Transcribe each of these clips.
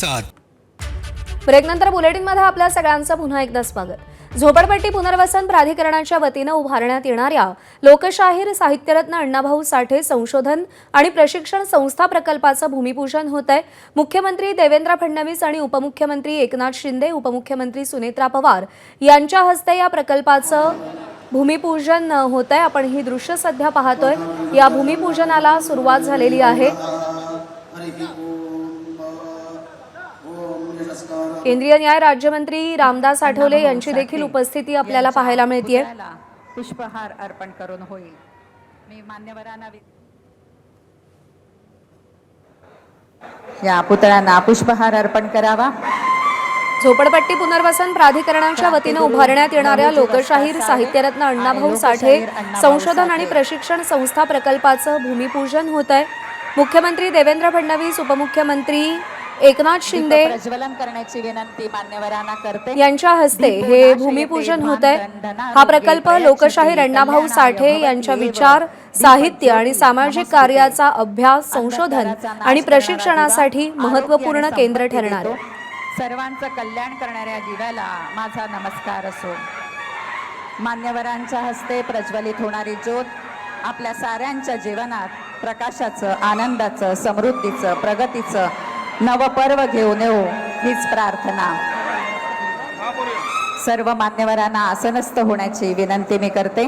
प्रतिसाद। ब्रेकनंतर बुलेटिनमध्ये आपल्या सगळ्यांचं पुन्हा एकदा स्वागत। झोपडपट्टी पुनर्वसन प्राधिकरणाच्या वतीनं उभारण्यात येणाऱ्या लोकशाहीर साहित्यरत्न अण्णाभाऊ साठे संशोधन आणि प्रशिक्षण संस्था प्रकल्पाचं भूमिपूजन होत आहे। मुख्यमंत्री देवेंद्र फडणवीस आणि उपमुख्यमंत्री एकनाथ शिंदे, उपमुख्यमंत्री सुनेत्रा पवार यांच्या हस्ते या प्रकल्पाचं भूमिपूजन होत आहे। आपण ही दृश्य सध्या पाहतोय। या भूमिपूजनाला सुरुवात झालेली आहे। केंद्रीय न्याय राज्यमंत्री रामदास आठवले यांची देखील उपस्थिती आपल्याला पाहायला मिळते। पुष्पहार अर्पण करून होईल। मी मान्यवरांना या पुतळ्यांना पुष्पहार अर्पण करावा। झोपडपट्टी पुनर्वसन प्राधिकरणाच्या वतीनं उभारण्यात येणाऱ्या लोकशाहीर साहित्यरत्न अण्णाभाऊ साठे संशोधन आणि प्रशिक्षण संस्था प्रकल्पाचं भूमिपूजन होत आहे। मुख्यमंत्री देवेंद्र फडणवीस, उपमुख्यमंत्री एकनाथ शिंदे प्रज्वलन करण्याची विनंती मान्यवरांना करते। यांच्या हस्ते हे भूमिपूजन होत आहे। हा प्रकल्प लोकशाहीर अण्णाभाऊ साठे यांच्या विचार, साहित्य आणि सामाजिक कार्याचा अभ्यास, संशोधन आणि प्रशिक्षणासाठी महत्त्वपूर्ण केंद्र ठरणार आहे। सर्वांचं कल्याण करणाऱ्या दिव्याला माझा नमस्कार असो। मान्यवरांच्या हस्ते प्रज्वलित होणारी ज्योत आपल्या साऱ्यांच्या जीवनात प्रकाशाचं, आनंदाचं, समृद्धीचं, प्रगतीचं नवपर्व घेऊन येऊ हीच प्रार्थना। सर्व मान्यवरांना आसनस्थ होण्याची विनंती मी करते।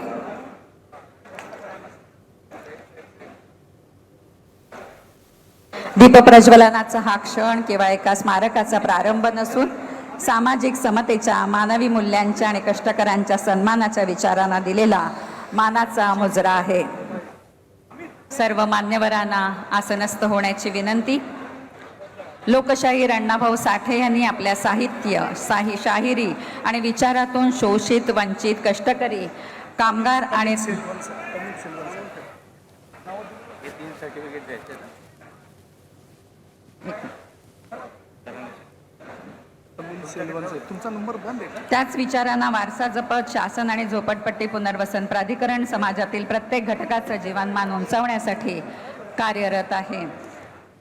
दीपप्रज्वलनाचा हा क्षण किंवा एका स्मारकाचा प्रारंभ नसून सामाजिक समतेच्या, मानवी मूल्यांच्या आणि कष्टकऱ्यांच्या सन्मानाच्या विचारांना दिलेला मानाचा मुजरा आहे। सर्व मान्यवरांना आसनस्थ होण्याची विनंती। लोकशाहीर अण्णाभाऊ साठे यांनी आपल्या साहित्य, शाहिरी आणि विचारातून शोषित, वंचित, कष्टकरी, कामगार आणि त्याच विचारांना वारसा जपत शासन आणि झोपडपट्टी पुनर्वसन प्राधिकरण समाजातील प्रत्येक घटकाचं जीवनमान उंचावण्यासाठी कार्यरत आहे।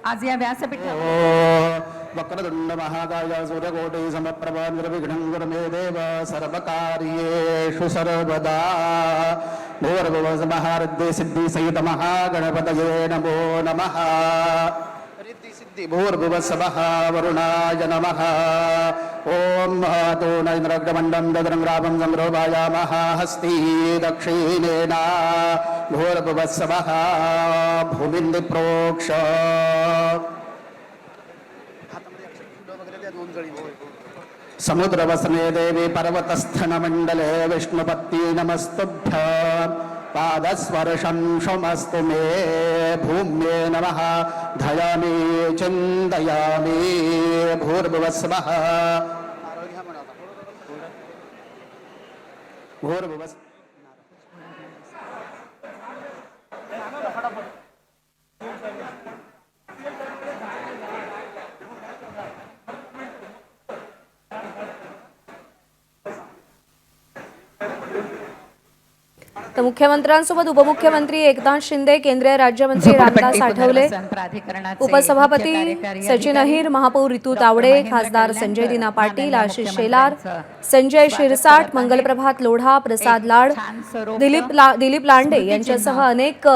आज या व्यासपीठावर वक्रतुंड महाकाय सूर्यकोटि समप्रभा निर्विघ्नं कुरु मे देव सर्वकार्येषु सर्वदा। भूर्भुवः स्वः ऋद्धि सिद्धि सहित महागणपतये नमो नमः। ऋद्धि सिद्धि भूर्भुवः स्वः वरुणाय नमः। ओम महतो नरेन्द्रग्रमण्डं दद्रङ्ग्रामं संरोपायामः हस्ती दक्षिणेन भूर्भुवः स्वः भूमिं प्रोक्ष। समुद्रवसने देवी पर्वतस्थनमण्डले विष्णुपत्नी नमस्तुभ्यां। पादस्पर्शं शुमस्तु मे भूम्ये नमः। धयामि चिन्तयामि भूर्भुवः स्वः भूर्भुवः। तर मुख्यमंत्र्यांसोबत उपमुख्यमंत्री एकनाथ शिंदे, केंद्रीय राज्यमंत्री रामदास आठवले, उपसभापती सचिन अहिर, महापौर रितू तावडे, खासदार संजय दिना पाटील, आशिष शेलार, संजय शिरसाट, मंगलप्रभात लोढा, प्रसाद लाड, दिलीप लांडे यांच्यासह अनेक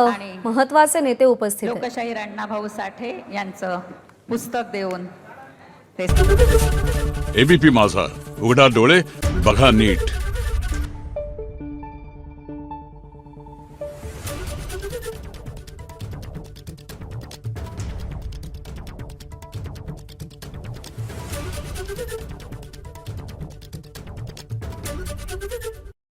महत्त्वाचे नेते उपस्थित आहेत। लोकशाहीर अण्णाभाऊ साठे यांचं पुस्तक देऊन एबीपी माझा, उघडा डोळे बघा नीट।